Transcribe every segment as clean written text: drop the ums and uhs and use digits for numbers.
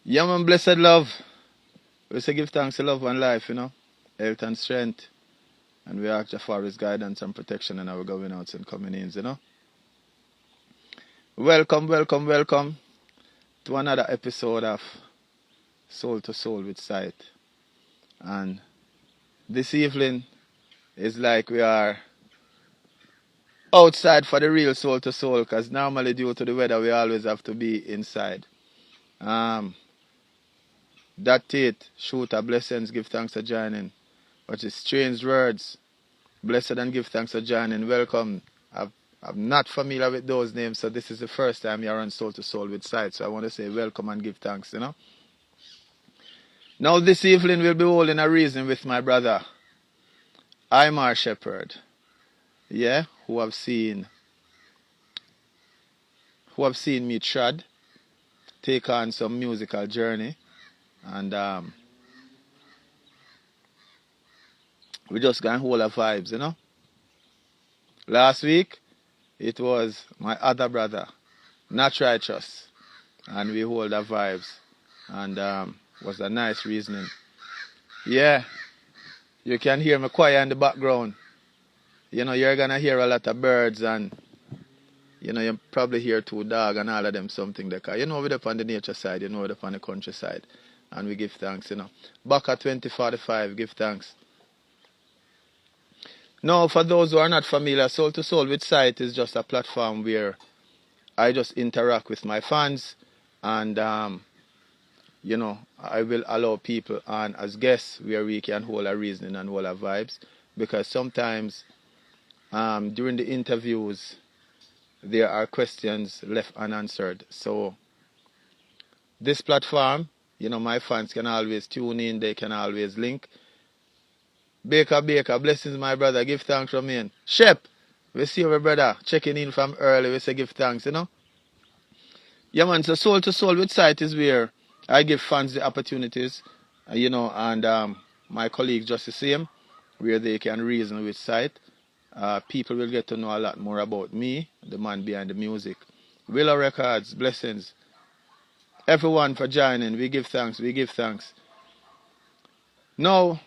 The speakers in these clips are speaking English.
Yeah, man, blessed love. We say give thanks to love and life, health and strength. And we ask for his guidance and protection in our going outs and coming ins. Welcome, welcome, welcome to another episode of Soul to Soul with Sight. And this evening is like we are outside for the real soul to soul because normally due to the weather we always have to be inside. Um, that it, shooter, blessings, give thanks for joining. But it's strange words. Blessed and give thanks for joining. Welcome. I'm not familiar with those names, so this is the first time you're on Soul to Soul with Sight. So I want to say welcome and give thanks. Now this evening we'll be holding a reason with my brother, Iyah Shepherd. Yeah, who have seen me trod, take on some musical journey, and we just gonna hold our vibes. Last week it was my other brother, Not Righteous, and we hold our vibes, and was a nice reasoning. Yeah, you can hear my choir in the background. You're gonna hear a lot of birds, and you probably hear two dogs and all of them something there. We're up on the nature side, we're up on the countryside, and we give thanks. Back at 2045, give thanks. Now, for those who are not familiar, Soul to Soul with Sight is just a platform where I just interact with my fans, and I will allow people on as guests where we can hold our reasoning and hold our vibes, because sometimes during the interviews there are questions left unanswered. So this platform, my fans can always tune in, they can always link. Baker, blessings, my brother, give thanks from me. Shep, we see our brother checking in from early, we say give thanks. Yeah, man, so Soul to Soul with Sight is where I give fans the opportunities, and my colleagues just the same, where they can reason with Sight. People will get to know a lot more about me, the man behind the music. Willow Records, blessings. Everyone for joining, we give thanks. Now,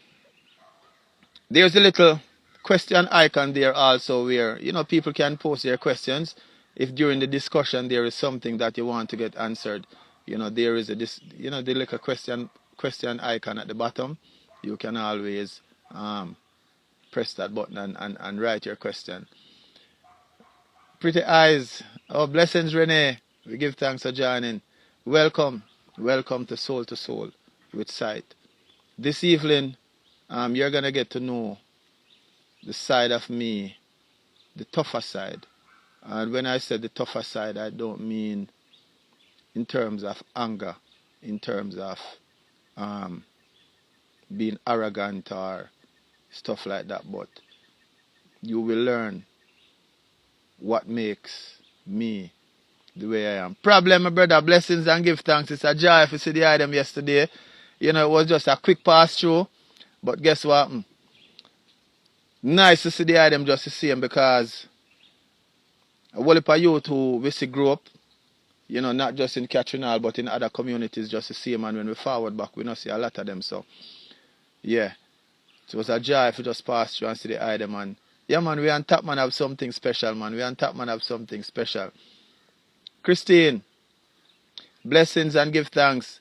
there's a little question icon there also where, people can post their questions. If during the discussion there is something that you want to get answered, there is the little question icon at the bottom. You can always press that button and write your question. Pretty eyes. Oh, blessings, Renee. We give thanks for joining. Welcome to Soul with Sight. This evening, you're going to get to know the side of me, the tougher side. And when I say the tougher side, I don't mean in terms of anger, in terms of being arrogant or stuff like that, but you will learn what makes me the way I am. Problem, my brother, blessings and give thanks. It's a joy if you see the item yesterday. It was just a quick pass through, but guess what? Nice to see the item just the same, because a whole heap of youth who we see grow up, not just in Catrinal but in other communities just the same, and when we forward back we not see a lot of them. So yeah, it was a joy if you just pass through and see the item, and yeah, man, we on top, man, have something special, man. We on top, man, have something special. Christine, blessings and give thanks.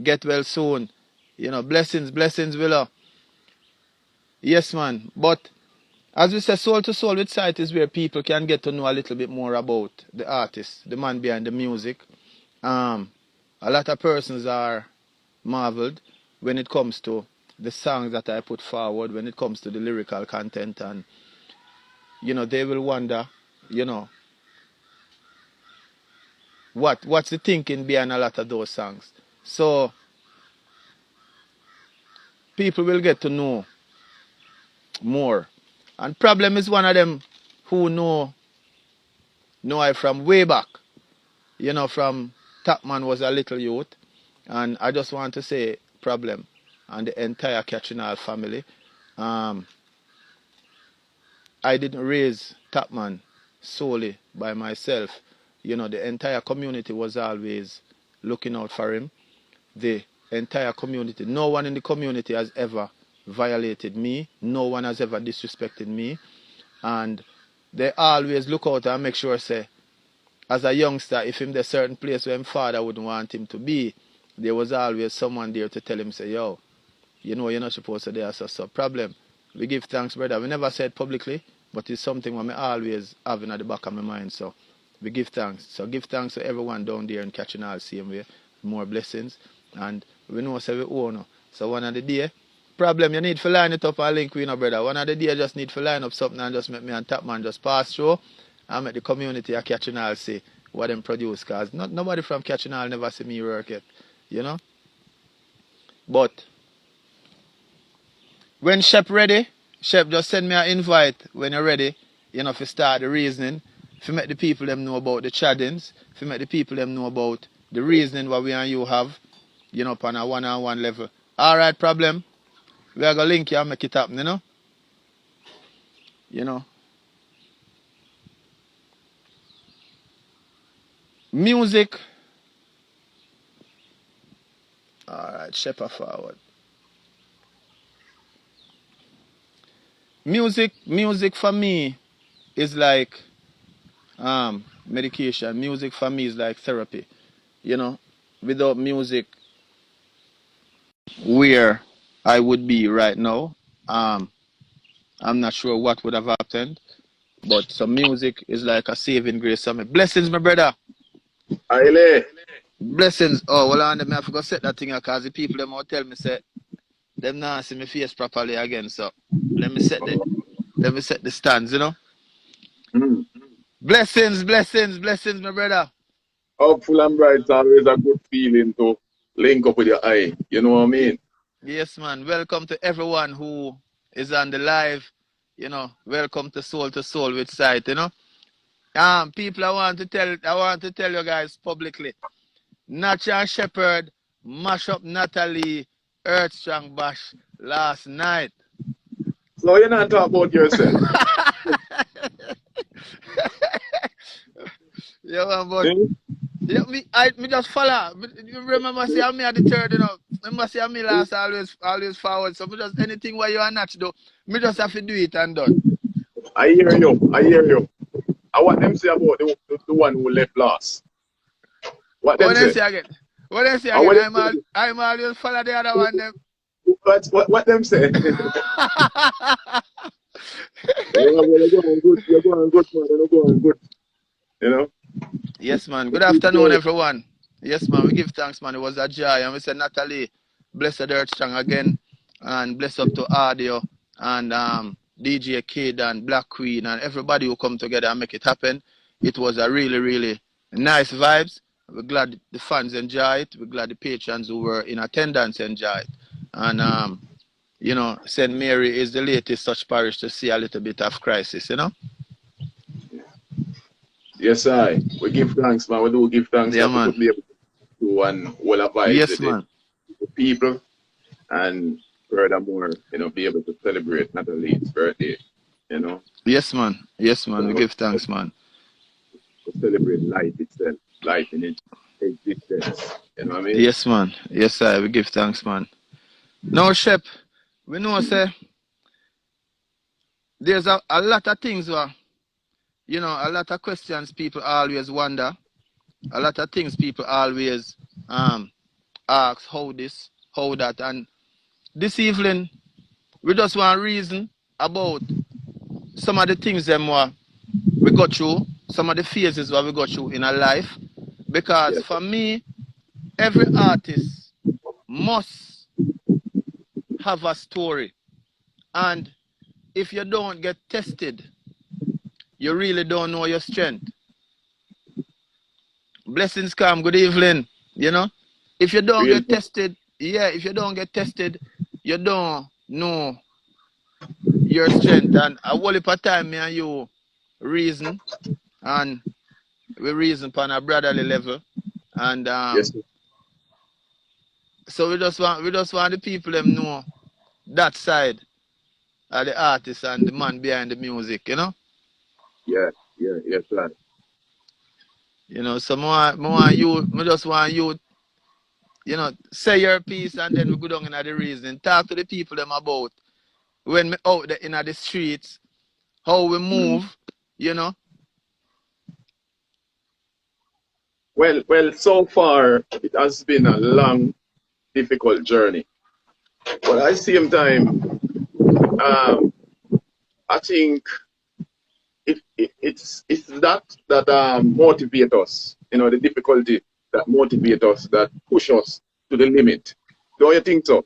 Get well soon. Blessings, Willow. Yes, man. But as we say, Soul to Soul with Sight is where people can get to know a little bit more about the artist, the man behind the music. A lot of persons are marveled when it comes to the songs that I put forward, when it comes to the lyrical content, and they will wonder, what's the thinking behind a lot of those songs. So people will get to know more. And Problem is one of them who know I from way back. From Tapman was a little youth. And I just want to say Problem and the entire Catrinal family. I didn't raise Tapman solely by myself. The entire community was always looking out for him. The entire community. No one in the community has ever violated me. No one has ever disrespected me. And they always look out and make sure, say, as a youngster, if him there's certain place where his father wouldn't want him to be, there was always someone there to tell him, say, yo, you know you're not supposed to do so problem. We give thanks, brother. We never said publicly, but it's something that I always have in the back of my mind. So we give thanks. So give thanks to everyone down there and catching all the same way. More blessings. And we know say we own. So one of the day, problem you need to line it up and link with, brother. One of the day just need to line up something and just make me and Tapman just pass through and make the community a catching all see what them produce. Because nobody from catching all never see me work it. You know? But when Shep ready, Shep just send me an invite when you're ready, you know, to start the reasoning, to make the people them know about the chaddings, to make the people them know about the reasoning what we and you have, you know, on a one-on-one level. Alright, problem. We are going to link you and make it happen, you know? You know. Music. Alright, Shep forward. Music for me is like medication. Music for me is like therapy. You know, without music, where I would be right now, I'm not sure what would have happened. But some music is like a saving grace. So blessings, my brother. Aile. Blessings. Oh, well, I forgot to set that thing because the people them all tell me say them not see me face properly again. So let me set the stands, you know. Mm. Blessings, my brother. Hopeful and bright is always a good feeling to link up with your eye. You know what I mean? Yes, man. Welcome to everyone who is on the live. You know, welcome to Soul with Syte, you know. People, I want to tell you guys publicly. Nacha Shepherd mash up Natalie Earthstrong Bash last night. So you're not talking about yourself. Yeah, man, but yeah, me just follow. You remember say me at the third, you know. Remember say me last always forward. So me just anything where you are not do, me just have to do it and done. I hear you. I want them say about the one who left last. What them say? What them say again? I'm always follow the other one them. What them say? You're going good, man. You're going good. You know? Yes, man. Good afternoon, everyone. Yes, man. We give thanks, man. It was a joy. And we say, Natalie, bless the Earth Strong again. And bless up to Audio and DJ Kid and Black Queen and everybody who come together and make it happen. It was a really, really nice vibes. We're glad the fans enjoy it. We're glad the patrons who were in attendance enjoy it. And, you know, St. Mary is the latest such parish to see a little bit of crisis, you know? Yes, we give thanks, man. We do give thanks Yeah, that man. we could be able to do and well advise yes, man. the people and furthermore, you know, be able to celebrate Natalie's birthday, you know. Yes, man. Yes, man. So, We give thanks, man. to celebrate life itself, life in its existence. You know what I mean? Yes, man. Yes, sir. We give thanks, man. Now, Shep, we know, say, there's a lot of things where, you know, a lot of questions people always wonder. A lot of things people always ask how this, how that. And this evening, we just want to reason about some of the things them we got through, some of the phases what we got through in our life. Because Yes. for me, every artist must have a story. And if you don't get tested, you really don't know your strength. Blessings come, good evening. You know? If you don't get tested, if you don't get tested, you don't know your strength. And a whole heap of time me and you reason, and we reason on a brotherly level. And Yes. so we just want the people them know that side of the artist and the man behind the music, you know? Yes, right. You know, so I just want you you know, say your piece and then we go down in the reasoning. Talk to the people them about when we out there in the streets, how we move, you know. Well, so far it has been a long, difficult journey. But at the same time, I think it's that motivate us. You know, the difficulty that motivate us, that push us to the limit. Don't you think so?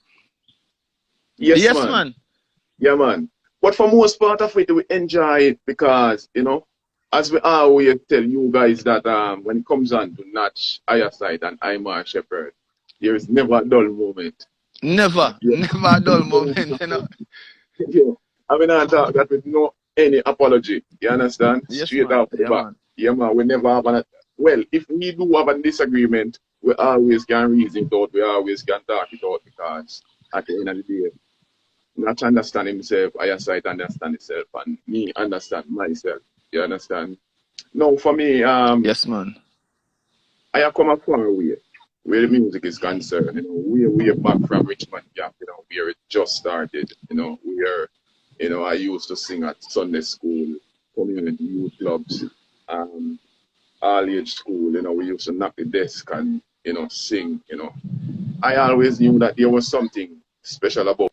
Yes, Yes, man. man. Yeah, man. But for most part of it, we enjoy it because, you know, as we always tell you guys that when it comes on to Natch, Iyah Syte, and Iyah Shepherd, there is never a dull moment. Never, Yeah. never a dull moment, you know. Yeah. I mean, I talk that with no any apology. You understand? Yes, Straight man. out the Yeah, back. man. Yeah, man. We never have an. Well, if we do have a disagreement, we always can reason it out. We always can talk it out because at the end of the day, not understand himself, Iyah Syte understand himself, and me understand myself. You understand? No, for me, Yes, man. I have come a far way where the music is concerned. You know, we are back from Richmond Gap. You know, where it just started. You know, I used to sing at Sunday school, community youth clubs, um, all age school. You know, we used to knock the desk and sing. You know, I always knew that there was something special about.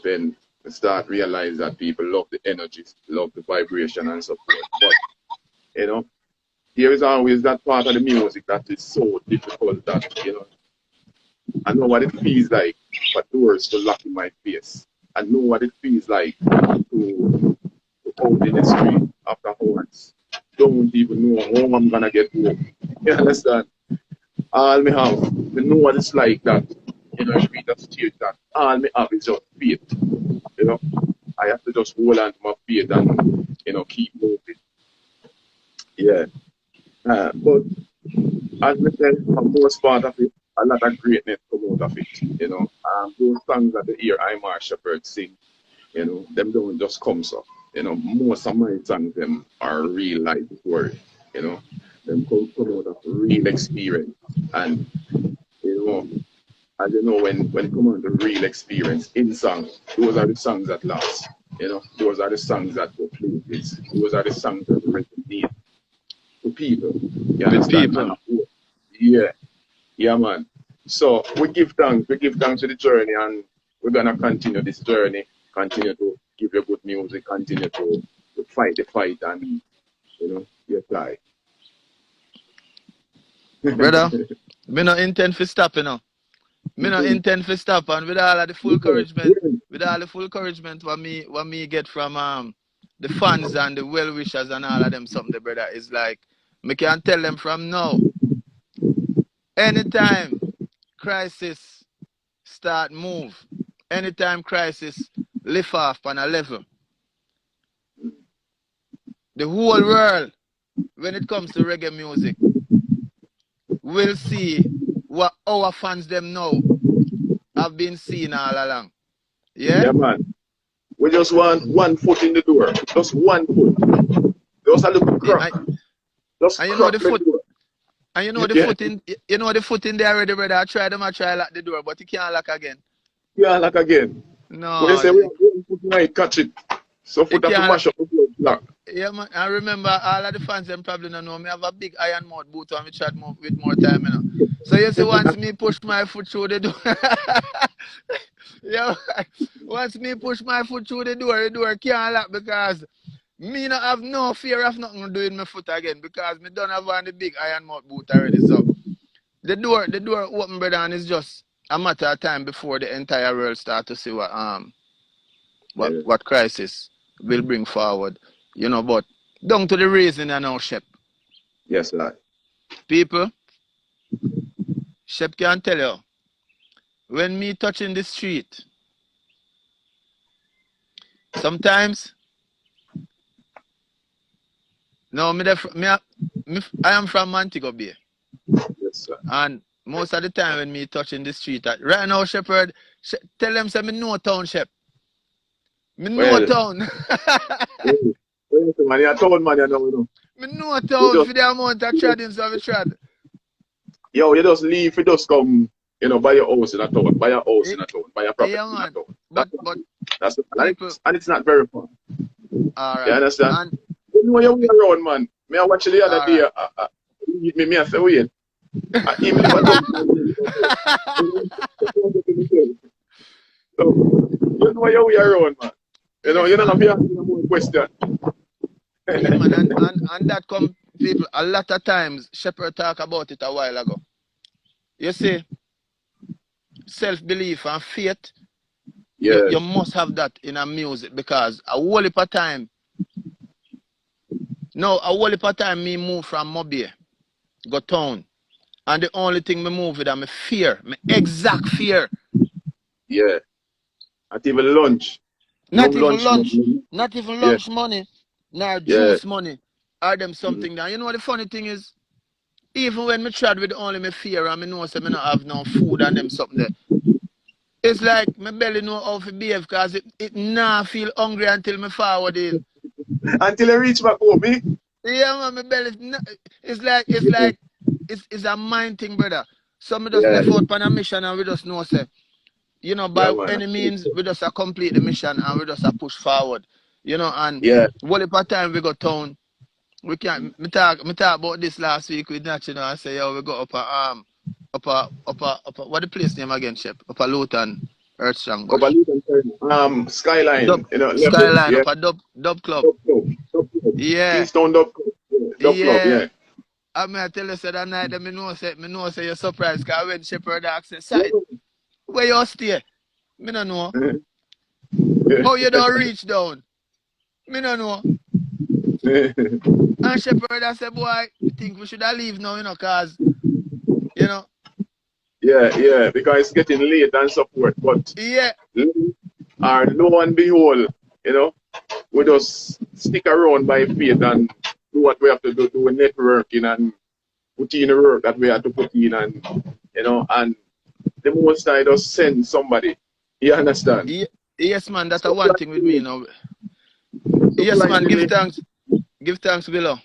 Then start realize that people love the energy, love the vibration and support. But you know, there is always that part of the music that is so difficult that I know what it feels like for doors to lock in my face. I know what it feels like to out in the street after hours. Don't even know how I'm gonna get home. You understand? All me have, I know what it's like that if we just stage that all me have is just faith. You know, I have to just hold on to my faith and keep moving. Yeah. But as we said, for most part of it, a lot of greatness come out of it. Those songs that you hear Iyah Shepherd sing, them don't just come so. Most of my songs them are real life story. Them come out of real experience. And as you know, when it comes out to real experience in song, those are the songs that last. Those are the songs that go places. Those are the songs that resonate to people. You With understand? people. Yeah. Yeah, man. So we give thanks. We give thanks to the journey, and we're gonna continue this journey. Continue to give you good music. Continue to fight the fight, and you fly. Brother, me no intend for stop, you know. Me no intend for stop, and with all of the full encouragement, with all the full encouragement what me get from the fans and the well wishers and all of them something, the brother is like me can tell them from now. Anytime crisis start move, anytime crisis lift off on a level, the whole world when it comes to reggae music will see what our fans them know have been seeing all along. Yeah? Yeah, man. We just want one foot in the door. Just one foot. Just a little Yeah, crack. Just and you know crack the the foot door. and Yeah. you know the foot in there already, brother. I try lock the door, but you can't lock again. Yeah, like again. When you No, say we have one foot tonight, catch it. So you foot have to can't lock. mash up the blood block. Yeah, man. I remember all of the fans them probably don't know me have a big iron mouth boot on me chat more, with more time, you know. So you see, once me push my foot through the door, yeah, once me push my foot through the door can't lock because me not have no fear of nothing to do with my foot again because me don't have on the big iron mouth boot already. So the door open, brother, and it's just a matter of time before the entire world start to see Yeah. what crisis will bring forward. You know, but down to the reason I know, Shep. Yes, lad. People, Shep can tell you, when me touching the street, sometimes, no, I am from Montego Bay. Yes, sir. And most of the time when me touching the street, right now, Shepherd, tell them say me know town, Shep. Me know Well, town. man, you're a town man, you know. Me know You town just, for the amount of trading so we trad. you just leave, you just come, buy your house in a town, buy a house Eh, in a town, buy a property yeah, in a man. town. But That's the plan. people, And it's not very fun. all You right. understand? And You know your way around, man. Me I watch the other all day, right. me I say, wait, him live a down. So, you know your way around, man. Yes, You don't have man. to ask me no more question. Yeah, man. And that come people a lot of times Shepherd talk about it a while ago. You see, self-belief and faith, Yeah, you must have that in a music because a whole heap of time. No, a whole heap of time me move from Mobile, go town. And the only thing me move with is my fear, my exact fear. yeah. At even lunch. No Not even lunch lunch, money. not even Yeah, lunch money, nor yeah. juice money, or them Mm. something down. You know what the funny thing is? Even when me tried with only my fear and me know say me not have no food and them something there. It's like my belly know how to behave because it nah feel hungry until me forward in. Until I reach back home, eh? Yeah, man, my belly, it's a mind thing, brother. So me just Yeah, left out on a mission and we just know say, yeah, by man. any means, we just complete the mission and we just push forward. And Yeah. what if a time we go town, we can't, me talk about this last week with Natch, I say, yo, we go what the place name again, Shep? Upper Luton, Earthstrong Bush. Overlook and Skyline, Dub, level, Skyline, yeah. upper Dub Club. Dub Club, Dub Club. Yeah, Keystone Dub Club, yeah. Dub Club, yeah. yeah. I mean, I tell you, so that night, me know say you're surprised, because when Shepherd asked, say, Yeah. Side, where you stay? Me no know. Man. How you don't reach down? Me no know. And Shepherd, I said, boy, I think we should have leave now, cause, you know, Yeah, yeah, because it's getting late and so forth. But yeah, lo and behold, you know, we just stick around by faith and do what we have to do networking and put in the work that we have to put in and the most I just send somebody. You understand? yeah, yes, man, that's a one thing with me, Surprisingly, Yes, man, give surprisingly, thanks. Give thanks below.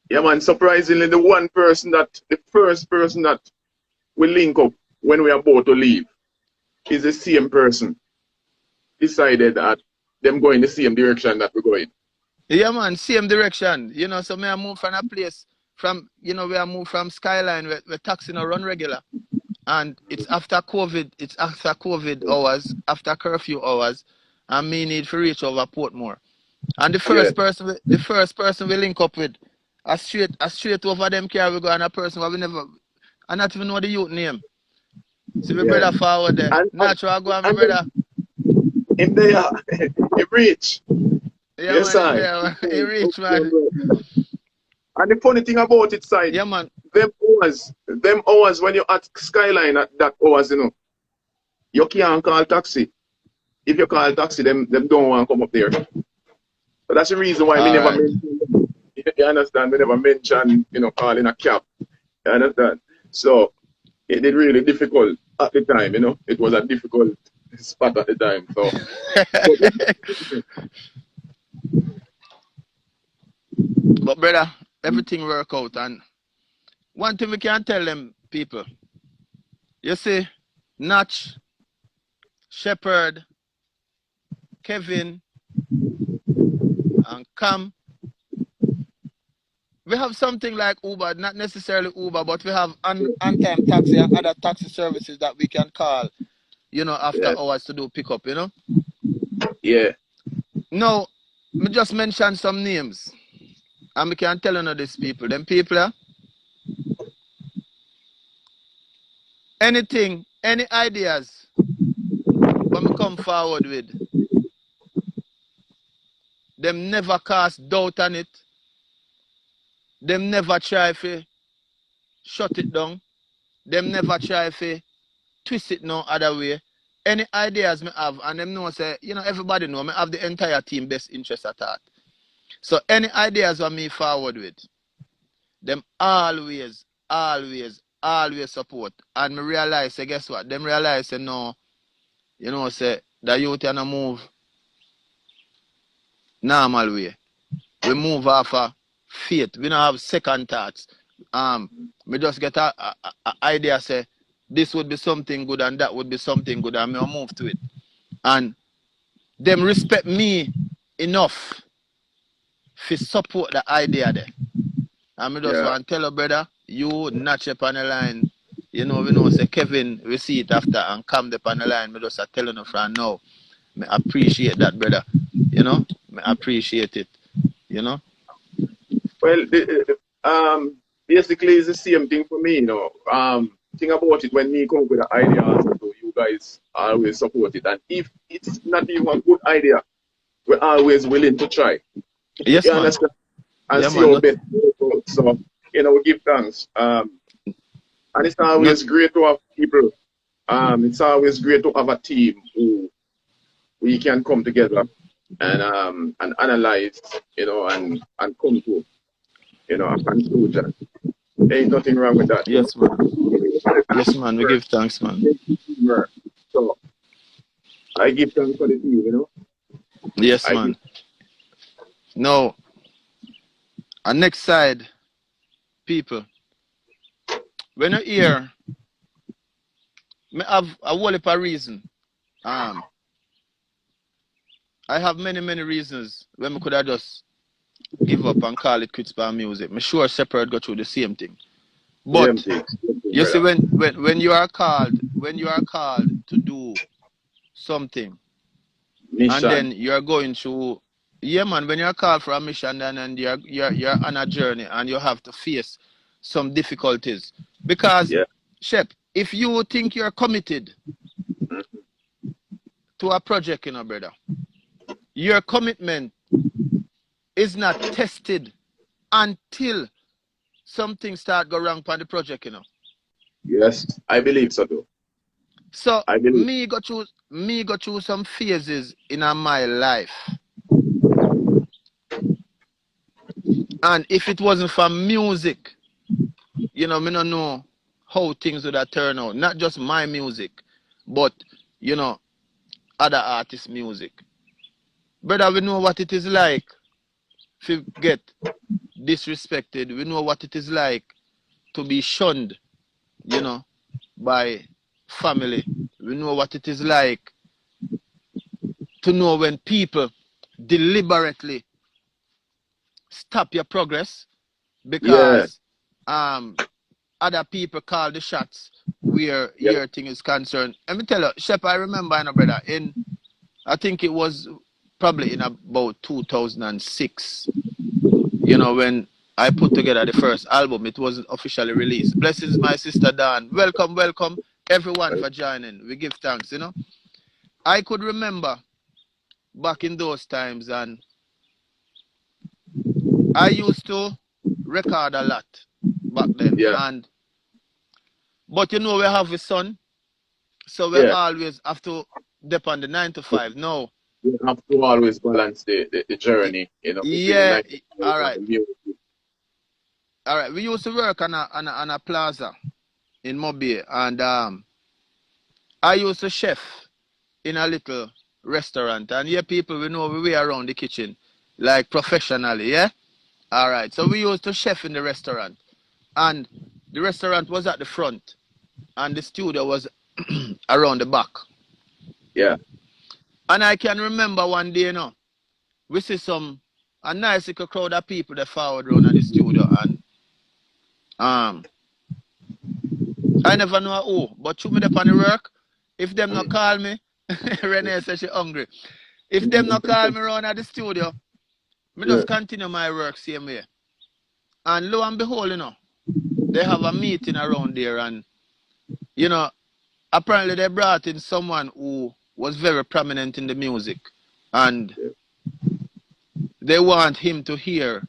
yeah man, surprisingly the first person that we link up when we are about to leave is the same person decided that them going the same direction that we're going. Yeah, man, same direction. So me I move from a place we are moved from Skyline where taxi no run regular. And it's after COVID hours, after curfew hours, and me need to reach over Portmore. And Yeah, the first person we link up with, a straight over them car we go and a person where we never I not even know the youth name. See my yeah. brother forward there. And and, Natural I go on my and then brother. in there, he reach. Yeah Yes, man, him I. there. He rich man. And the funny thing about it, side, Yeah man. them hours when you at Skyline at that hours, you can't call taxi. If you call taxi, them don't want to come up there. So that's the reason why we never Alright. mention. You understand? We never mention, calling a cab. You understand? So it did really difficult at the time. It was a difficult spot at the time. So, but But brother, everything work out and one thing we can tell them people, you see, Natch, Shepherd, Kevin, and Cam, we have something like Uber, not necessarily Uber, but we have on-time taxi and other taxi services that we can call, after yeah, hours to do pickup. yeah, Now, me just mention some names. And we can tell these people. Them people, anything, any ideas, when me come forward with, them never cast doubt on it. Them never try to shut it down. Them never try to twist it no other way. Any ideas me have, and them know say, everybody know me have the entire team best interest at heart. So any ideas what me forward with, them always, always, always support. And me realize, say, guess what? Them realize, say, no, say, the youth are no move. normal way. We move off of faith. We don't have second thoughts. We just get a idea say this would be something good and that would be something good and me move to it. And them respect me enough to support the idea there. And me just Yeah. want to tell you, brother, you notch up on the line. You know, we know say Kevin we see it after and come up on the line. Me just telling you from now. Me appreciate that, brother. You know, me appreciate it. You know. Well, basically, it's the same thing for me, you know. Think about it when me come up with an idea, also, so you guys always support it. And if it's not even a good idea, we're always willing to try. Yes, You man. understand? And Yeah, see man. how best it works out. So, you know, we give thanks. And it's Not, always great to have people. It's always great to have a team who we can come together and analyze, you know, and come to, you know, a conclusion. There ain't nothing wrong with that, you yes, man. Yes, man. We give thanks, man. know. So I give thanks for the team, you know. Yes, I give man. Now, on next side, people, when you hear, me have a whole heap of reason. Um, I have many reasons when we could have just give up and call it quits by music. Me sure Shepherd go through the same thing. But same thing, you see, brother. when you are called to do something, and Mission. then you're going through, yeah, man. When you're called for a mission, and you're on a journey, and you have to face some difficulties, because Yeah. Shep, if you think you're committed to a project, you know, brother, your commitment is not tested until something start go wrong on the project, you know. Yes. I believe so too. So I believe. me go through some phases in my life, and if it wasn't for music, you know, me don't know how things would have turned out. Not just my music, but you know, other artists' music. Brother, we know what it is like to get disrespected. We know what it is like to be shunned, you know, by family. We know what it is like to know when people deliberately stop your progress Yeah. because other people call the shots where Yeah. your thing is concerned. Let me tell you, Shep, I remember, you know, brother, I think it was probably in about 2006, you know, when I put together the first album. It wasn't officially released. Blessings, my sister Dan. Welcome, everyone for joining. We give thanks, you know. I could remember back in those times, and I used to record a lot back then. Yeah. But you know, we have a son, so we Yeah. always have to depend on the 9 to 5. No, You have to always balance the journey, you know, between the yeah, 95 all and right, the music. all right. We used to work on a plaza in Mobile, and I used to chef in a little restaurant, and yeah, people we know we were around the kitchen like professionally, yeah. All right, so we used to chef in the restaurant, and the restaurant was at the front, and the studio was around the back. Yeah. And I can remember one day, you know, we see a nice little crowd of people that forward around at the studio, and um I never know who, but through me up on the work, if them not call me, Renee says she hungry. If them not call me around at the studio, me Yeah. just continue my work same way. And lo and behold, you know, they have a meeting around there, and you know, apparently they brought in someone who was very prominent in the music, and Yeah. they want him to hear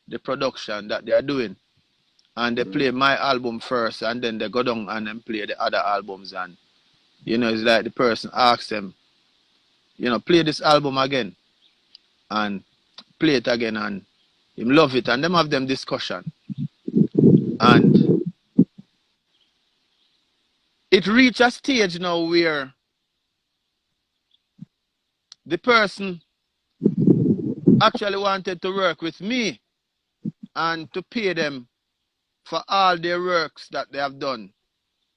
the production that they are doing. And they play my album first, and then they go down and then play the other albums. And you know, it's like the person asks them, you know, play this album again and play it again, and him love it, and them have them discussion. And it reach a stage now where the person actually wanted to work with me and to pay them for all their works that they have done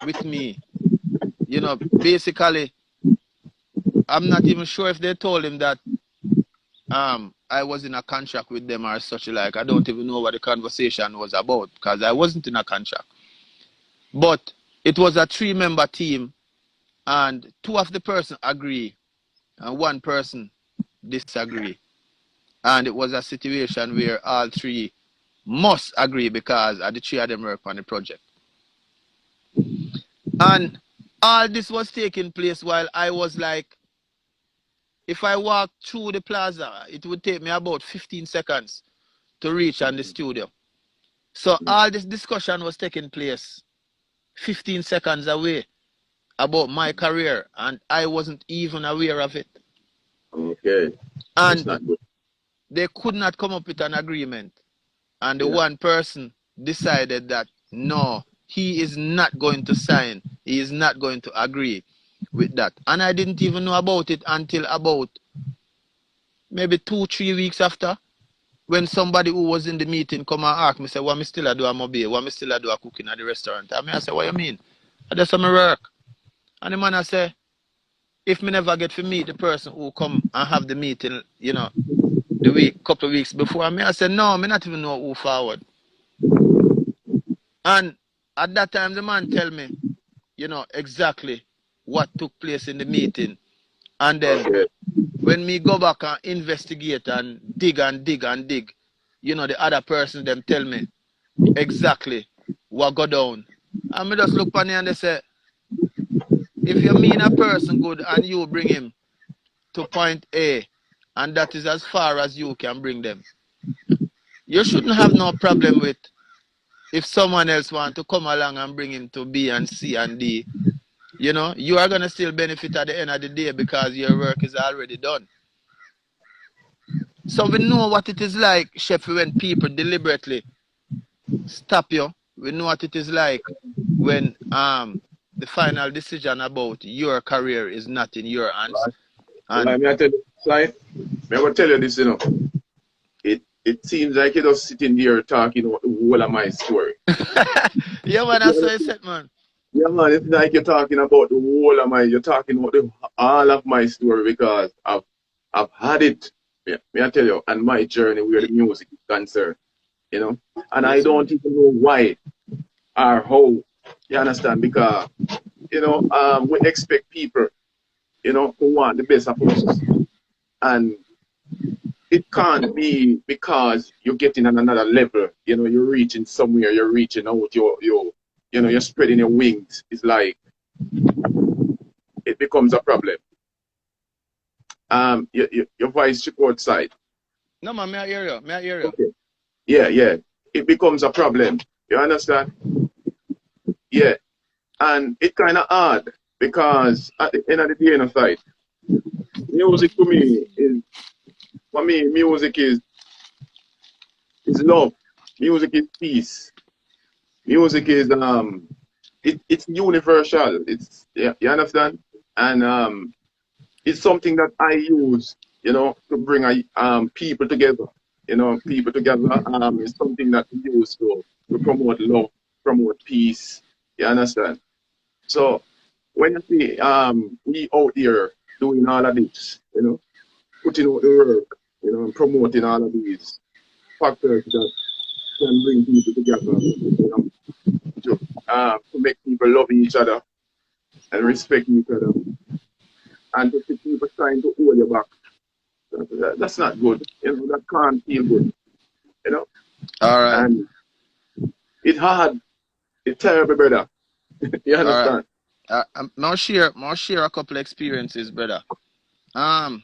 with me. You know, basically, I'm not even sure if they told him that I was in a contract with them or such like. I don't even know what the conversation was about because I wasn't in a contract. But it was a 3-member team and 2 of the person agree and 1 person disagree. And it was a situation where all 3 must agree because the 3 of them work on the project. And all this was taking place while I was like, if I walked through the plaza, it would take me about 15 seconds to reach on the studio. So all this discussion was taking place 15 seconds away about my career, and I wasn't even aware of it. Okay. That's And not good. they could not come up with an agreement. And the 1 person decided that no, he is not going to sign. He is not going to agree with that. And I didn't even know about it until about maybe 2-3 weeks after, when somebody who was in the meeting come and ask me, say, what me still a do a mobile? What me still a do a cooking at the restaurant? I say, what you mean? I just my work. And the man I say, if me never get to meet the person who come and have the meeting, you know, the couple of weeks before, I say, no, me not even know who forward. And at that time, the man tell me, you know, exactly what took place in the meeting. And then when me go back and investigate and dig and dig and dig, you know, the other person them tell me exactly what go down. And me just look on it and they say, if you mean a person good and you bring him to point A, and that is as far as you can bring them, you shouldn't have no problem with if someone else want to come along and bring him to B and C and D. You know, you are going to still benefit at the end of the day because your work is already done. So we know what it is like, Chef, when people deliberately stop you. We know what it is like when the final decision about your career is not in your hands. Well, And I tell you, Sly, I will tell you this, you know. It seems like you're just sitting there talking about the whole of my story. yeah, man, that's what I said, man. Yeah, man, it's like you're talking about the whole of my, you're talking about all of my story because I've had it. Yeah, may I tell you, and my journey where the music is concerned, you know, and I Yes, man. don't even know why or how. You understand? Because we expect people, who want the best of us, and it can't be because you're getting on another level. You know, you're reaching somewhere, you're reaching out, you're spreading your wings. It's like it becomes a problem. Your voice should go outside. No, man, may I hear you? May I hear you? Okay. Yeah, yeah. It becomes a problem. You understand? Yeah. And it kind of hard because at the end of the day, music to me is, for me, music is love. Music is peace. Music is it's universal. It's, yeah, you understand? And it's something that I use, to bring people together. People together. It's something that we use to promote love, promote peace. You understand? So when you see we out here doing all of this, putting out the work, and promoting all of these factors that can bring people together, to make people love each other and respect each other, and to see people trying to hold you back. That's not good. That can't feel good. You know, All right. and it's hard. It's terrible, brother. You All right. understand? I'll share a couple experiences, brother. Um,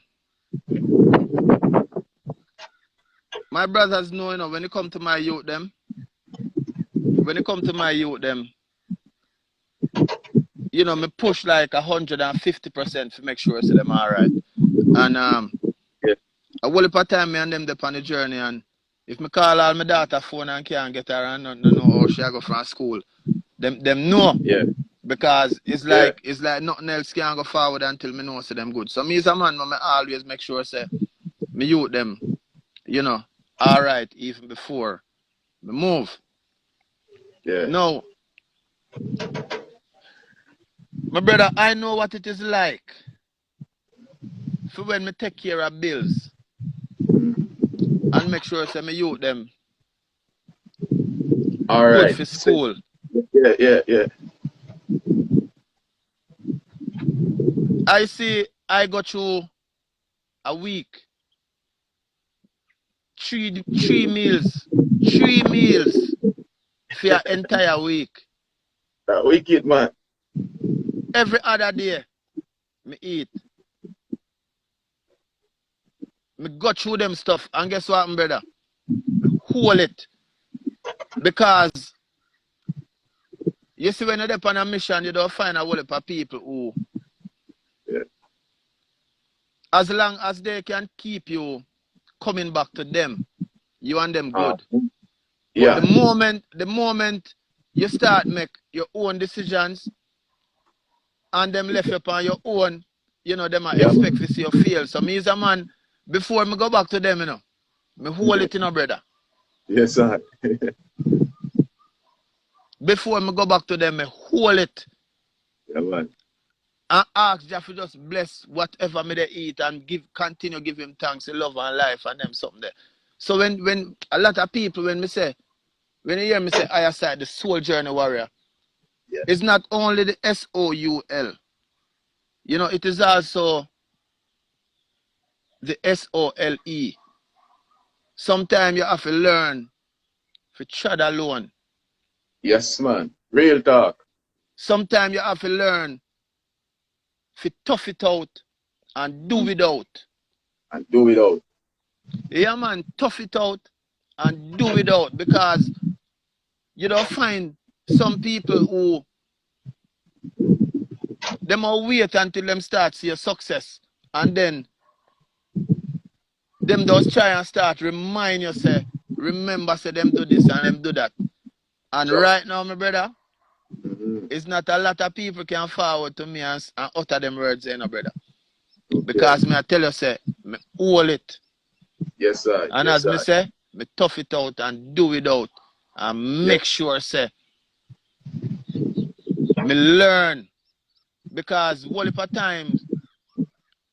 my brothers know, when it come to my youth, me push like 150% to make sure I say them all right. And Yeah. a whole heap of time me and them dep on the journey, and if me call all my daughter phone and can't get her and not know how she go from school, them know. Yeah. Because it's Yeah. like nothing else can go forward until me know say them good. So me as a man, I always make sure say me youth them you know, all right, even before me move. Yeah. No, my brother, I know what it is like for when me take care of bills and make sure say me youth them All good right. for So, school. yeah. I see I go through a week, three meals for an entire week. That wicked man. Every other day, me eat. Me go through them stuff, and guess what, my brother? Me hold it because you see when you're on a mission, you don't find a whole heap of people who, Yeah. as long as they can keep you coming back to them, you and them Uh, good. But yeah. the moment you start make your own decisions and them left you on your own, you know, them might Yeah, expect man. to see you fail. So me as a man, before me go back to them, you know, me hold it, you know, brother. Yes, sir. Before me go back to them, me hold it Yeah, man. and ask Jah to just bless whatever me they eat and continue give him thanks, love and life and them something there. So when a lot of people when you hear me say Iyah Syte, the soul journey warrior, Yeah. it's not only the SOUL. You know, it is also the SOLE. Sometimes you have to learn to tread alone. Yes, man. Real talk. Sometimes you have to learn to tough it out and do Mm. without. And do it out. Yeah, man, tough it out and do without because you don't find some people who them will wait until them start see a success and then them just try and start remind you say remember say them do this and them do that. And Sure. right now, my brother, Mm-hmm. it's not a lot of people can forward to me and utter them words, you know, brother. Okay. Because me I tell you, say, me hold it. Yes, sir. And Yes, as me sir. say, me tough it out and do it out. And Yeah. make sure, say, me learn. Because whole heap of times,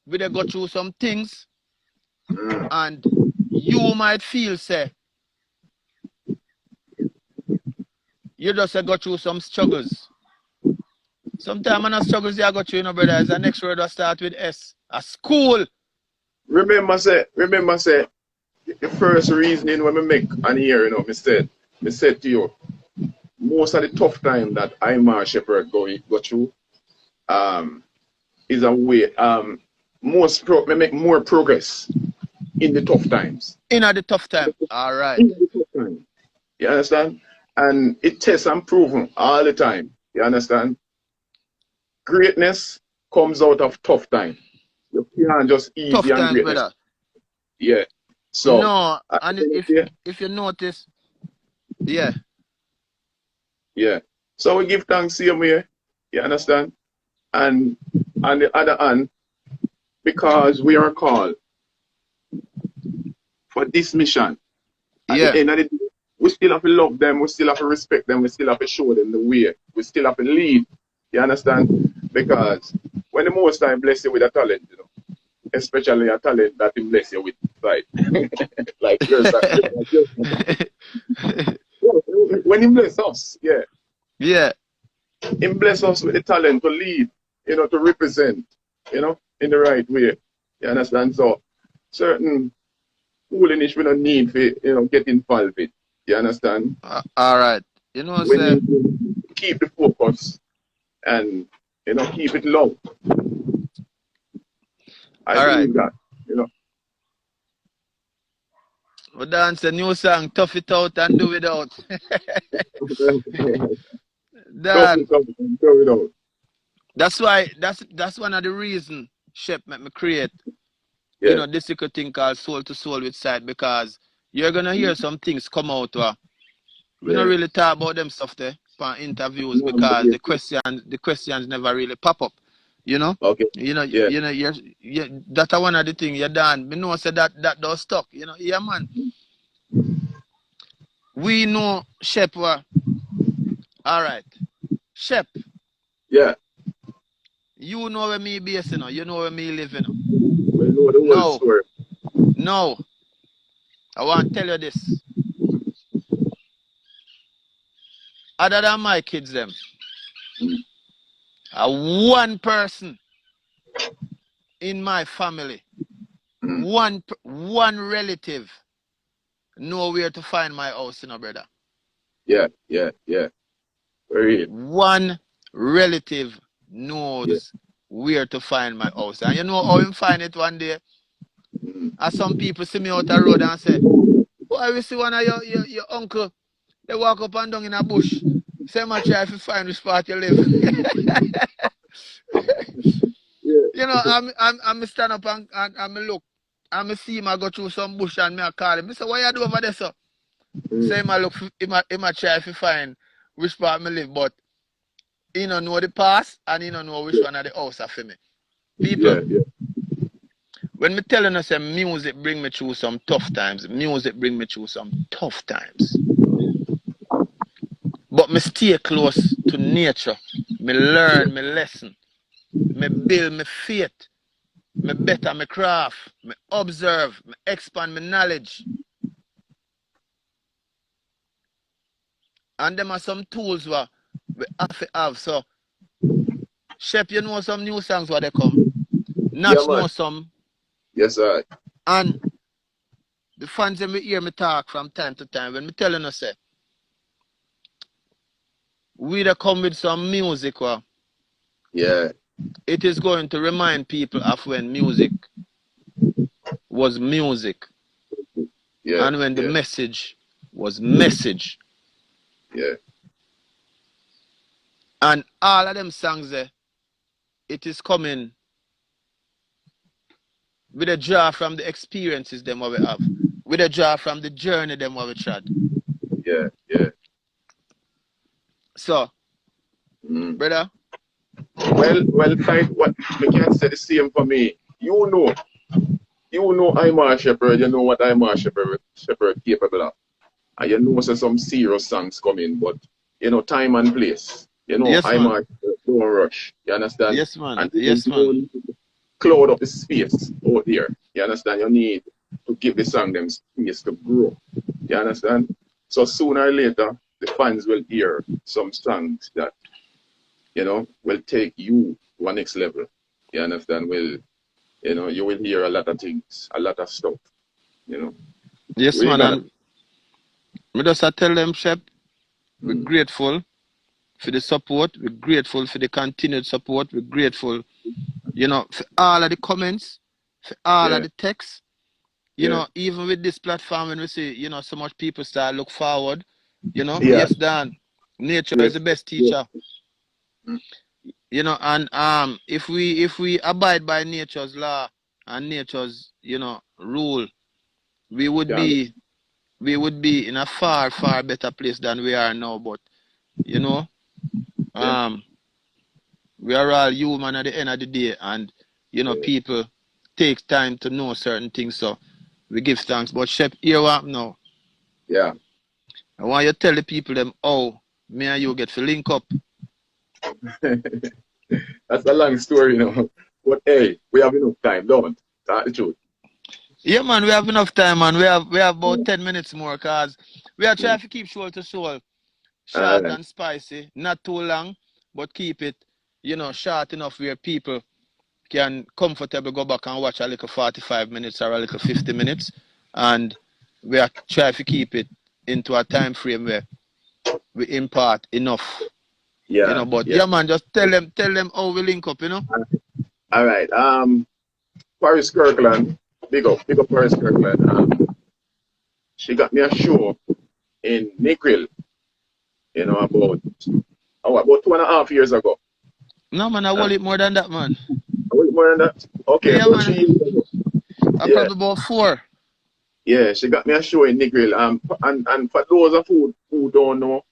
we dey go through some things Mm. and you might feel, say, you just go through some struggles. Sometimes when struggles you go through, you know, brother, is the next word that start with S. A school. Remember, say, the first reasoning when we make and here, me said to you, most of the tough time that I and Shepherd go through, um, is a way, me make more progress in the tough times. In the tough time. All right. In the tough times. You understand? And it tests and proven all the time. You understand? Greatness comes out of tough time. You can't just easy Tough and times, greatness. brother. Yeah. So, No, at and the end of the day, if you notice, yeah, yeah. So we give thanks same way. You understand? And on the other hand, because we are called for this mission, at the yeah, end of the day, we still have to love them, we still have to respect them, we still have to show them the way, we still have to lead. You understand? Because when the Most High bless you with a talent, especially a talent that He bless you with, like, like yours, when He bless us, yeah, yeah. He bless us with the talent to lead, to represent, in the right way. You understand? So, certain foolishness we don't need to, get involved with. You understand? All right. You know, We say, need to keep the focus and, keep it low. I all right. believe that, you know. We dance a new song, tough it out and do without. Tough Dan, it up and throw it out. that's why that's one of the reason Shep make me create, Yeah. this little thing called Soul to Soul with Sight because you're gonna hear some things come out where we don't Yeah. really talk about them stuff there for interviews No, but because yeah. the questions never really pop up. You know? Okay. Yeah. That's one of the things you done. Me know say that does stuck. You know, yeah man. We know Shep alright. Shep, Yeah. you know where me base, you know, you know where me live, you know. We know the whole No, story. no. I want to tell you this. Other than my kids them, one person in my family, Mm. one relative know where to find my house, you know, brother. Yeah, yeah, yeah. Very One relative yeah. knows where to find my house. And you know how him find it one day? Mm. As some people see me out the road and say, why we see one of your uncle, they walk up and down in a bush. Say my try if you find which part you live. Yeah. You know, I'm stand up and me look. And me see him I go through some bush and me I call him. I say, what you do over there, sir? Mm. Say him I look him I try if you find which part me live, but he don't know the past and he don't know which one of the house are for me. People, Yeah, yeah. when me telling us that music bring me through some tough times, music bring me through some tough times. But me stay close to nature. Me learn, me lesson. Me build me faith. Me better my craft. Me observe. Me expand my knowledge. And them are some tools what we have to have. So, Shep, you know some new songs where they come. Yeah, Natch man. know some. Yes, sir. And the fans them hear me talk from time to time. When me telling us say, we da come with some music what Yeah, it is going to remind people of when music was music. yeah, And when the yeah, message was message. yeah. And all of them songs there, it is coming with a draw from the experiences them what we have. With a draw from the journey them what we tried. Yeah, yeah. So, Mm. brother, Well, like what we can say the same for me. You know I'm a shepherd, you know what I'm a shepherd capable of. And you know say some serious songs coming, but you know, time and place. You know, yes I'm man. a don't rush. You understand? Yes man. And even Yes you man. don't cloud up the space out there. You understand? You need to give the song them space to grow. You understand? So sooner or later, the fans will hear some songs that, you know, will take you to a next level. You understand? You will hear a lot of things, a lot of stuff, you know. Yes We ain't man. gonna And me just I tell them, Shep, we're mm, grateful for the support. We're grateful for the continued support. We're grateful, you know, for all of the comments, for all of yeah, the texts. You yeah, know, even with this platform, when we see, you know, so much people start look forward, you know, yeah, yes, Dan, nature is yes, the best yeah, teacher, mm, you know, and if we abide by nature's law and nature's, you know, rule, we would yeah, be we would be in a far better place than we are now. But you know, yeah, um, we are all human at the end of the day, and you know, yeah, people take time to know certain things, so we give thanks. But Shep, here what now? yeah. I want you to tell the people them how me and you get to link up. That's a long story, you know. But hey, we have enough time, don't? That's the truth. Yeah, man, we have enough time, man. We have about 10 minutes more, cause we are Mm. trying to keep show to show, All short right. and spicy, not too long, but keep it, you know, short enough where people can comfortably go back and watch a little 45 minutes or a little 50 minutes, and we are trying to keep it into a time frame where we impart enough, you Yeah, know. But yeah. yeah, man, just tell them how we link up, you know. All right. Paris Kirkland, big up Paris Kirkland. She got me a show in Negril, you know, about 2.5 years ago. No, man, I Uh, want it more than that, man. wait, more than that. Okay, Yeah, about man, 3 years ago. I Yeah, probably about four. yeah. She got me a show in Negril. And for those of who don't know,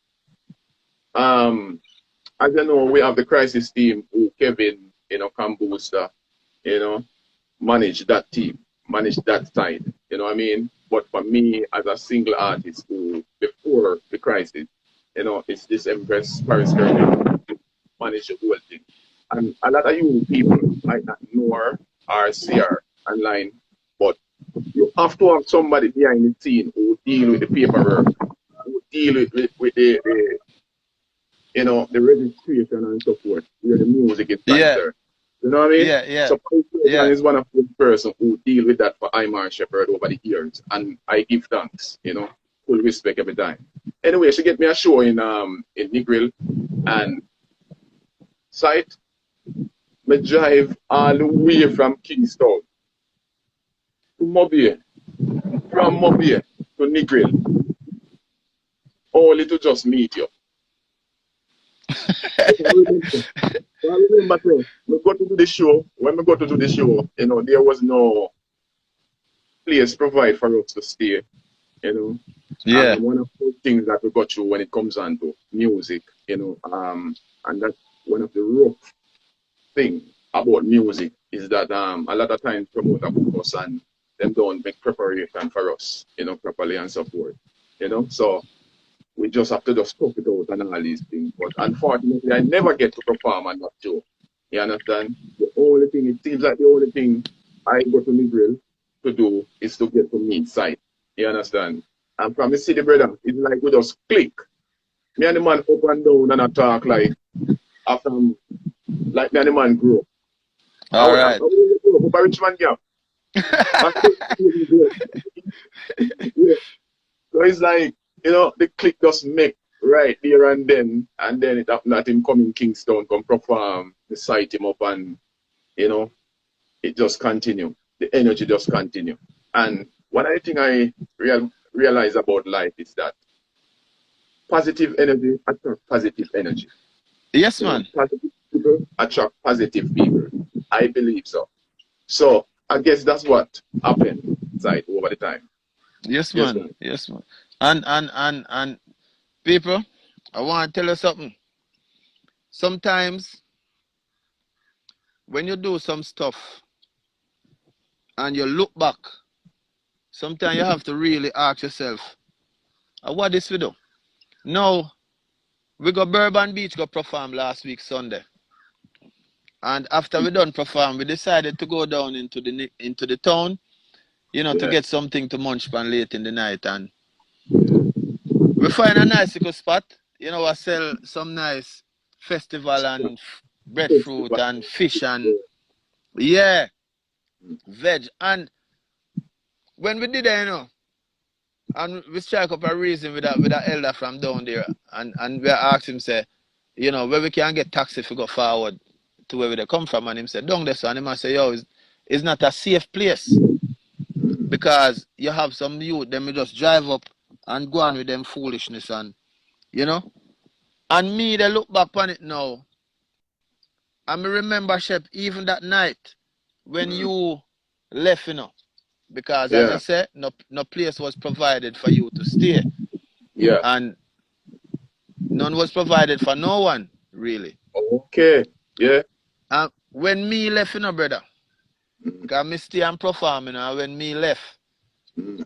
as you know, we have the crisis team who Kevin Cam Booster, manage that team, manage that side. You know what I mean? But for me, as a single artist who, before the crisis, it's this Empress Paris girl who manage the whole thing. And a lot of you people might not know her or see her online, but you have to have somebody behind the scene who deal with the paperwork, who deal with the registration and so forth, where the music is Yeah, concerned. You know what I mean? yeah, yeah, So Paul yeah. is one of the person who deal with that for Imar Shepherd over the years, and I give thanks. Full respect every time. Anyway, she get me a show in Negril and Syte. Me drive all the way from Kingston to Mobile, from Mobile to Negril, only to just meet you. I remember, we go to do the show. When we go to do the show, there was no place provided for us to stay. Yeah, And one of the things that we got through when it comes on to music, and that's one of the rough thing about music is that a lot of times promoter book us and them don't make preparation for us, properly and so forth. So we just have to just talk it out and all these things. But unfortunately, I never get to perform on that show. You understand? It seems like the only thing I go to Negril to do is to get to meet Syte. You understand? And from the city, brother, it's like we just click. Me and the man up and down and I talk like after like me and the man grow. all right. I grow up a rich man gap. Yeah. So it's like, the click just make right there and then it happened that him come in Kingston, come perform, the Syte him up and, it just continue. The energy just continue. And one of the things I realize about life is that positive energy attract positive energy. Yes, man. Positive people attract positive people. I believe so. So I guess that's what happened Syte over the time. Yes, Yes, man. man. Yes, man. And people, I want to tell you something. Sometimes when you do some stuff and you look back, sometimes you have to really ask yourself, what this we do? Now, we go Bourbon Beach go perform last week Sunday. And after we done perform, we decided to go down into the town, to Yeah. get something to munch on late in the night. And we find a nice little spot, I sell some nice festival and breadfruit Festival. and fish and, yeah, veg. And when we did that, and we strike up a reason with that elder from down there, and we asked him, say, where we can get taxi if we go forward to where they come from, and him said, down there, so, and him say, yo, it's not a safe place because you have some youth, them will just drive up and go on with them foolishness and, and me, they look back on it now, and me remember, Shep, even that night when you left, because as Yeah. I said, no place was provided for you to stay. Yeah. And none was provided for no one, really. Okay. Yeah. And when me left, brother, because me stay and performing, and when me left, Mm.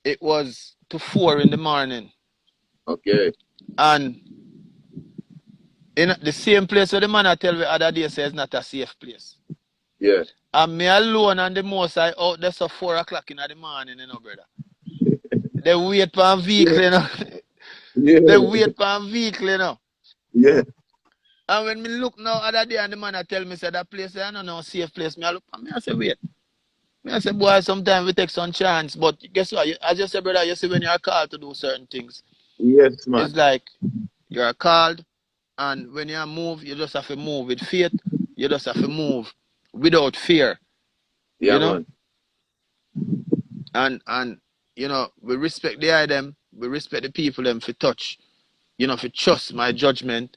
it was to 4 in the morning. Okay. And in the same place where the man I tell me the other day says not a safe place. Yeah. And me alone and the most I out there so 4 o'clock in the morning, brother. They wait for a vehicle, Yeah. They wait for a vehicle, Yeah. And when me look now other day and the man I tell me say that place I don't know safe place, me I look and me I say wait. Me I say boy sometimes we take some chance, but guess what? As you say brother, you see when you're called to do certain things, Yes, it's man. like you're called and when you move, you just have to move with faith. You just have to move without fear, Yeah, man. And we respect the item, we respect the people them for touch, for trust my judgment.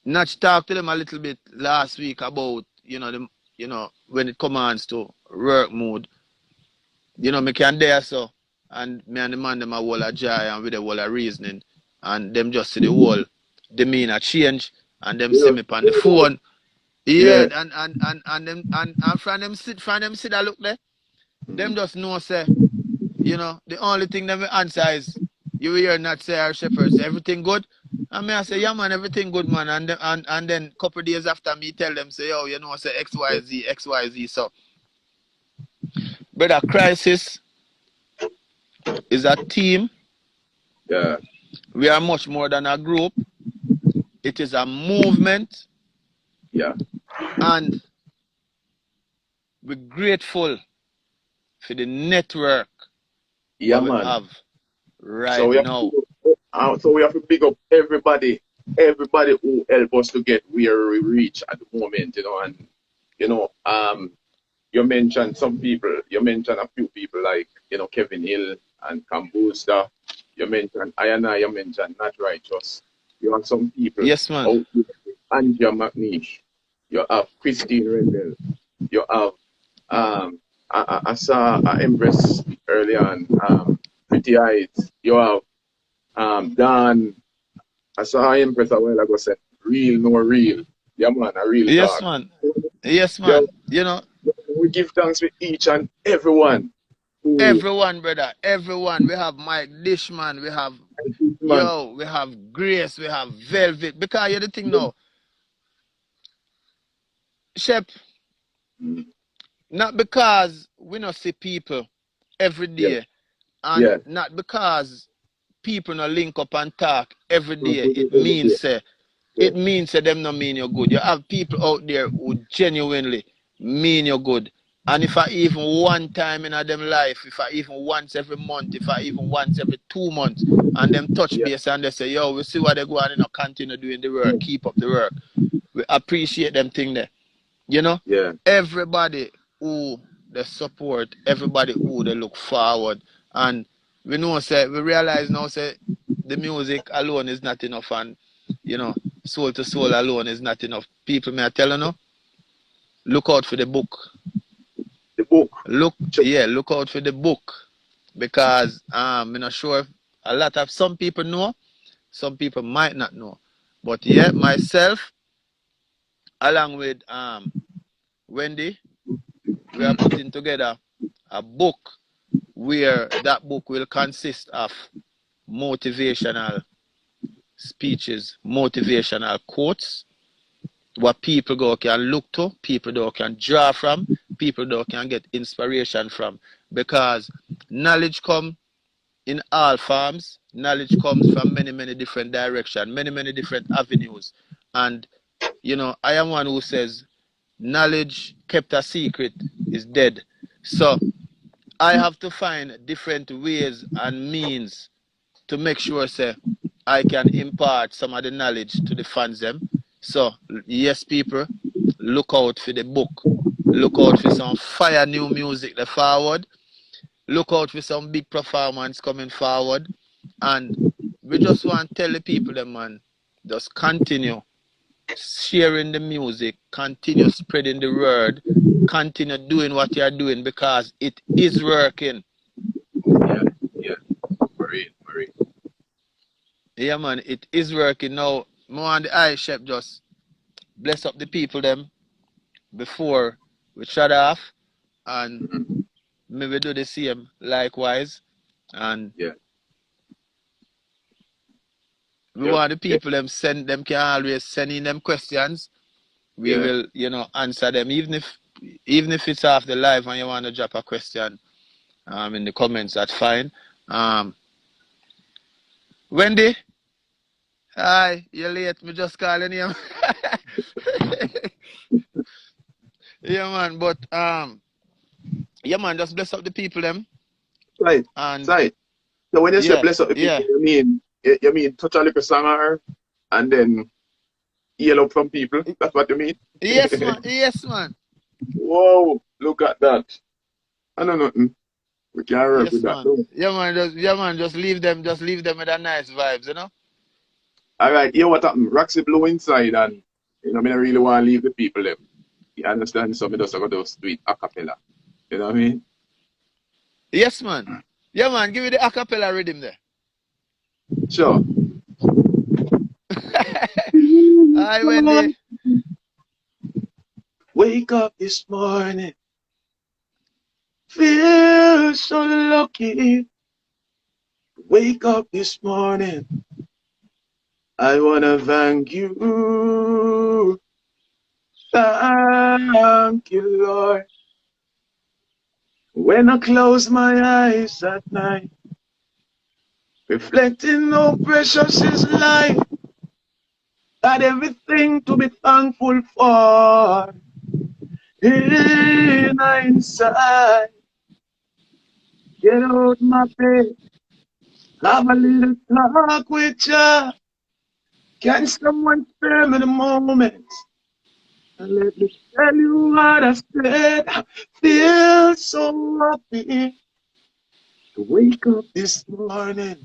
Not talk to them a little bit last week about when it commands to work mood. Me can dare so, and me and the man them a whole of joy and with a whole of reasoning, and them just see the whole demeanor change and them see Yeah. me on the phone. Yeah, Yeah. and from them sit that look there, them just know say, the only thing them will answer is you will hear not say our shepherds, everything good. And me I say, yeah man, everything good man. And then couple days after me tell them say, yo, say XYZ, XYZ. So brother, Crisis is a team. Yeah. We are much more than a group. It is a movement, Yeah. and we're grateful for the network Yeah, what we man. have So right we have to now. so we have to pick up everybody who help us to get where we reach at the moment, and you know, you mentioned some people, you mentioned a few people like, Kevin Hill and Kambusta, you mentioned Ayana, you mentioned Not Righteous. You have some people Yes, man. out there, Anja McNeish, you have Christine Rendell, you have I saw Empress early on, Pretty Eyes, you have Dan, I saw Empress a while ago said, real, no real. Yeah, man, a real Yes, talk. man. Yes, Yo, man. we give thanks to each and everyone who, Everyone, brother. Everyone. We have Mike Dishman. We have, man, we have Grace. We have Velvet. Because you're the thing now. Shep, mm, not because we not see people every yeah, day. And yeah, not because people not link up and talk every day. It yeah, means, yeah, them not mean you're good. You have people out there who genuinely mean you're good. And if I even one time in them life, if I even once every month, if I even once every 2 months, and them touch yeah, base and they say, yo, we see what they go on and continue doing the work, keep up the work. We appreciate them thing there. yeah, Everybody who they support, everybody who they look forward. And we realize now, say, the music alone is not enough, and, soul to soul alone is not enough. People may tell you, no, look out for the book. the book. Look out for the book. Because I'm not sure some people know, some people might not know. But yeah, myself, along with Wendy, we are putting together a book where that book will consist of motivational speeches, motivational quotes, what people go can look to, people go can draw from, people go can get inspiration from. Because knowledge comes in all forms, knowledge comes from many, many different directions, many, many different avenues. And, I am one who says knowledge kept a secret is dead. So I have to find different ways and means to make sure say I can impart some of the knowledge to the fans them. So yes, people, look out for the book. Look out for some fire new music the forward. Look out for some big performance coming forward. And we just want to tell the people them, man, just continue sharing the music, continue spreading the word, continue doing what you're doing because it is working. Yeah, yeah, Marie. Yeah, man, it is working. Now, more on the eye chef just bless up the people them before we shut off and Mm-hmm. maybe do the same likewise. And Yeah, we yeah, want the yeah, people them can always send in them questions. We yeah. will, answer them even if it's off the live and you want to drop a question in the comments, that's fine. Um Wendy, hi, you're late. Me just calling you. Yeah, man. But yeah, man. Just bless up the people, them, Right, and right. So when you say yeah, bless up the yeah. people, you mean touch a little song on her and then yell up from people. That's what you mean. Yes, man. Yes, man. Whoa, look at that. I know nothing. We can't work with Yes, that. man. No. Yeah, man. Just leave them. Just leave them with a nice vibes. All right, hear what happened? Roxy blew inside, and I mean, I really want to leave the people them. You understand? So I just got to do it a cappella. You know what I mean? Yes, man. Yeah, man. Give me the acapella rhythm there. Sure. Hi, Wendy. Wake up this morning. Feel so lucky. Wake up this morning. I wanna thank you. Thank you, Lord. When I close my eyes at night, reflecting how precious is life, got everything to be thankful for. In hindsight, get out my face, have a little talk with ya. Can someone spare me the moment and let me tell you what I said? I feel so happy to wake up this morning.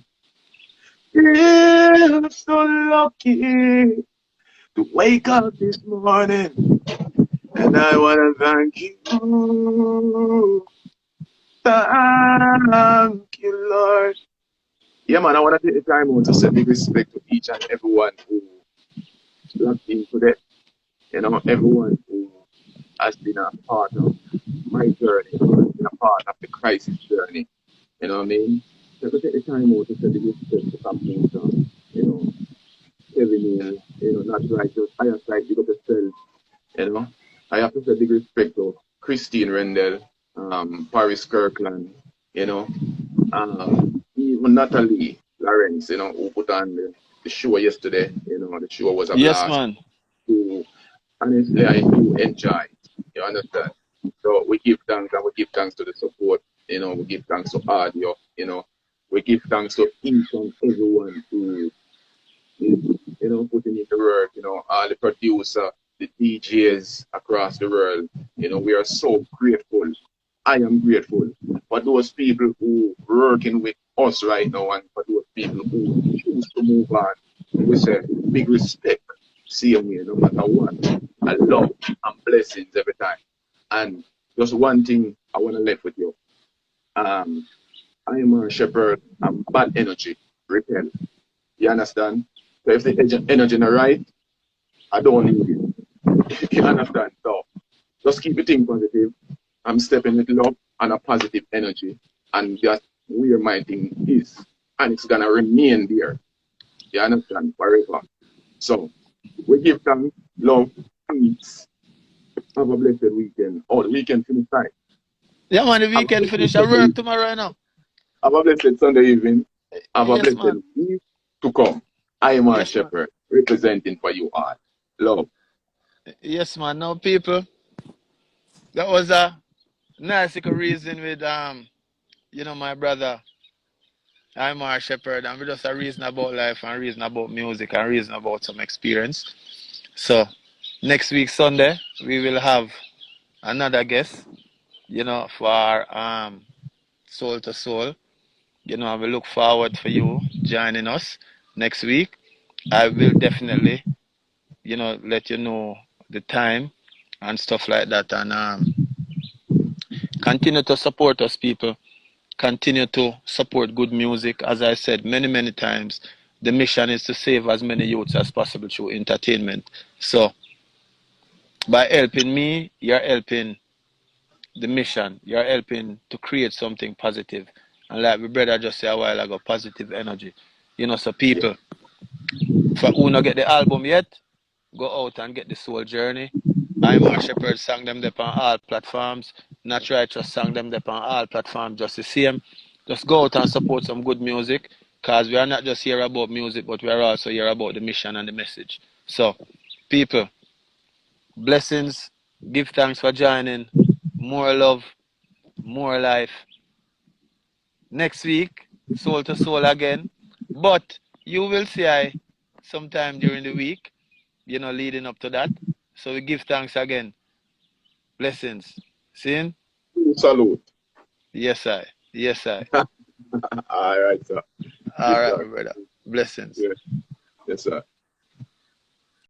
Feel so lucky to wake up this morning. And I want to thank you. Thank you, Lord. Yeah, man, I want to take the time out to say big respect to each and everyone who logged in today. You know, everyone who has been a part of my journey, who has been a part of the crisis journey. You know what I mean? So to take the time out to say big respect to Captain John, you know, Kevin, you know, not righteous, Iyah Syte, big up yourself, you know. I have to say big respect to Christine Rendell, Paris Kirkland, you know, even Natalie Lawrence, you know, who put on the show yesterday. You know, the show was a Yes, blast. man. Who, honestly, I do enjoy it. You understand? So we give thanks and we give thanks to the support. You know, we give thanks to audio. You know, we give thanks to each and everyone who is, you know, putting in the work. You know, all the producer, the DJs across the world. You know, we are so grateful. I am grateful for those people who working with us right now and for those people who choose to move on. We say big respect, same way, no matter what. I love and blessings every time. And just one thing I want to leave with you. Um, I am a shepherd and bad energy repel. You understand? So if the energy not right, I don't need it. You understand? So just keep it thing positive. I'm stepping with love and a positive energy. And that's where my thing is. And it's gonna remain there. You understand? Forever. So we give thanks, love, peace. Have a blessed weekend. Oh, the weekend finish time. Yeah, man, the Have a weekend blessed finish. I Sunday work evening. tomorrow, you know. Have a blessed Sunday evening. Have a Yes, blessed man. week to come. I am our Yes, man. shepherd, representing for you all. Love. Yes, man. Now, people, that was a nice little reason with my brother. I'm our shepherd, and we just a reason about life and reason about music and reason about some experience. So next week Sunday we will have another guest, for soul to soul. I will look forward for you joining us next week. I will definitely, let you know the time and stuff like that, and continue to support us, people. Continue to support good music. As I said many, many times, the mission is to save as many youths as possible through entertainment. So, by helping me, you're helping the mission. You're helping to create something positive. And like my brother just said a while ago, positive energy. So Yeah. people, for who not get the album yet, go out and get the Soul Journey. I'm our Shepherd sang them up on all platforms. Not Righteous sang them up on all platforms just the same. Just go out and support some good music, because we are not just here about music, but we are also here about the mission and the message. So, people, blessings, give thanks for joining. More love, more life. Next week, Soul to Soul again. But you will see I sometime during the week, leading up to that. So we give thanks again. Blessings. Sin? Salute. Yes, I. Yes, I. All right, sir. All Yes, right, my sir. brother. Blessings. Yeah. Yes, sir.